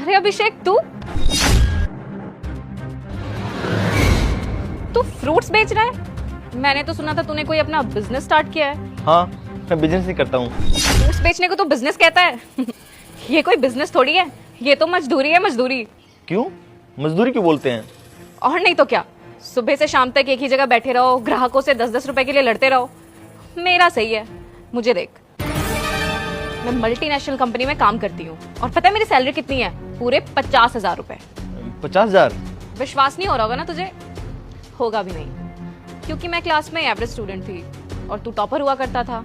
अरे अभिषेक, तू तू फ्रूट्स बेच रहा है? मैंने तो सुना था तूने कोई अपना बिजनेस स्टार्ट किया है। हाँ, मैं बिजनेस ही करता हूँ। फ्रूट्स बेचने को तो बिजनेस कहता है। ये कोई बिजनेस थोड़ी है, ये तो मजदूरी है, मजदूरी। क्यों? मजदूरी क्यों बोलते हैं? और नहीं तो क्या, सुबह से शाम तक एक ही जगह बैठे रहो, ग्राहकों से 10-10 रुपए के लिए लड़ते रहो। मेरा सही है, मुझे देख, मैं मल्टीनेशनल कंपनी में काम करती हूँ और पता है मेरी सैलरी कितनी है? पूरे 50,000 रुपए। 50,000? विश्वास नहीं हो रहा होगा ना तुझे? होगा भी नहीं, क्योंकि मैं क्लास में एवरेज स्टूडेंट थी और तू टॉपर हुआ करता था।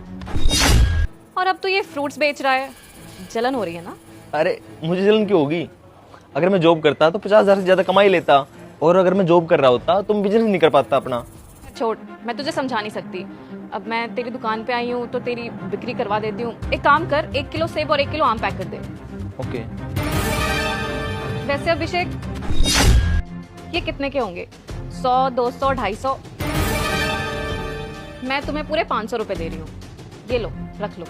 और अब तू ये फ्रूट्स बेच रहा है, जलन हो रही है ना? अरे मुझे जलन क्यों होगी? अगर मैं जॉब करता तो 50,000 से ज्यादा कमा ही लेता, और अगर मैं जॉब कर रहा होता तो मैं बिजनेस नहीं कर पाता अपना। छोड़, मैं तुझे समझा नहीं सकती। अब मैं तेरी दुकान पे आई हूँ तो तेरी बिक्री करवा देती हूँ। एक काम कर, 1 किलो सेब और 1 किलो आम पैक कर दे। ओके। वैसे अभिषेक, ये कितने के होंगे? 100, 200, 250? मैं तुम्हें पूरे 500 रुपए दे रही हूँ, ये लो, रख लो।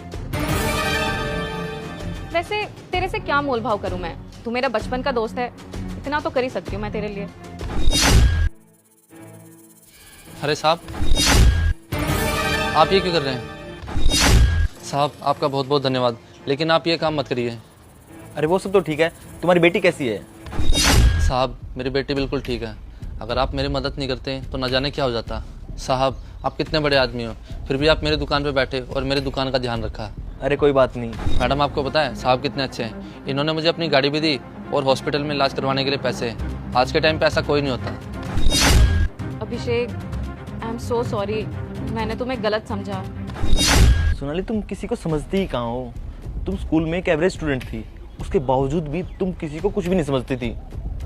वैसे तेरे से क्या मोल भाव करूं मैं? तू मेरा बचपन का दोस्त है, इतना तो कर ही सकती हूँ मैं तेरे लिए। अरे साहब, आप ये क्यों कर रहे हैं? साहब आपका बहुत बहुत धन्यवाद, लेकिन आप ये काम मत करिए। अरे वो सब तो ठीक है, तुम्हारी बेटी कैसी है? साहब मेरी बेटी बिल्कुल ठीक है। अगर आप मेरी मदद नहीं करते तो न जाने क्या हो जाता। साहब आप कितने बड़े आदमी हो, फिर भी आप मेरी दुकान पे बैठे और मेरी दुकान का ध्यान रखा। अरे कोई बात नहीं। मैडम आपको पता है साहब कितने अच्छे हैं। इन्होंने मुझे अपनी गाड़ी भी दी और हॉस्पिटल में इलाज करवाने के लिए पैसे। आज के टाइम पे ऐसा कोई नहीं होता। अभिषेक, आई एम सो सॉरी, मैंने तुम्हें गलत समझा। सोनाली, तुम किसी को समझती ही कहाँ हो? तुम स्कूल में एक एवरेज स्टूडेंट थी, उसके बावजूद भी तुम किसी को कुछ भी नहीं समझती थी,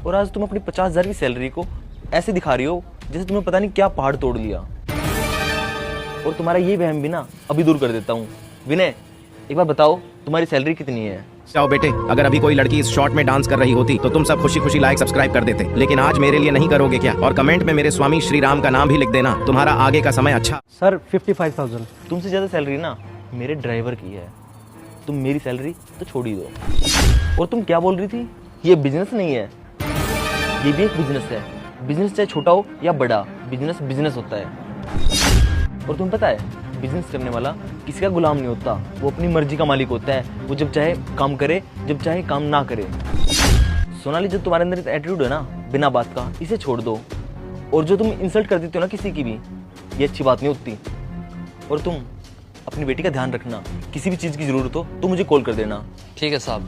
और आज तुम अपनी 50,000 की सैलरी को ऐसे दिखा रही हो जैसे तुम्हें पता नहीं क्या पहाड़ तोड़ लिया। और तुम्हारा ये वहम भी ना अभी दूर कर देता हूँ। विनय, एक बार बताओ तुम्हारी सैलरी कितनी है? जाओ बेटे, अगर अभी कोई लड़की इस शॉट में डांस कर रही होती तो तुम सब खुशी खुशी लाइक सब्सक्राइब कर देते, लेकिन आज मेरे लिए नहीं करोगे क्या? और कमेंट में मेरे स्वामी श्री राम का नाम भी लिख देना। तुम्हारा आगे का समय अच्छा। सर 55,000। तुमसे ज़्यादा सैलरी ना मेरे ड्राइवर की है। तुम मेरी सैलरी तो छोड़ ही दो। और तुम क्या बोल रही थी? ये बिजनेस नहीं है, ये भी एक बिजनेस है। बिजनेस चाहे छोटा हो या बड़ा, बिजनेस बिजनेस होता है। और तुम्हें पता है, बिजनेस करने वाला किसी का गुलाम नहीं होता, वो अपनी मर्जी का मालिक होता है। वो जब चाहे काम करे, जब चाहे काम ना करे। सोनाली, जो तुम्हारे अंदर एटीट्यूड है ना बिना बात का, इसे छोड़ दो। और जो तुम इंसल्ट कर देते हो ना किसी की भी, ये अच्छी बात नहीं होती। और तुम अपनी बेटी का ध्यान रखना, किसी भी चीज़ की ज़रूरत हो तो मुझे कॉल कर देना। ठीक है साहब।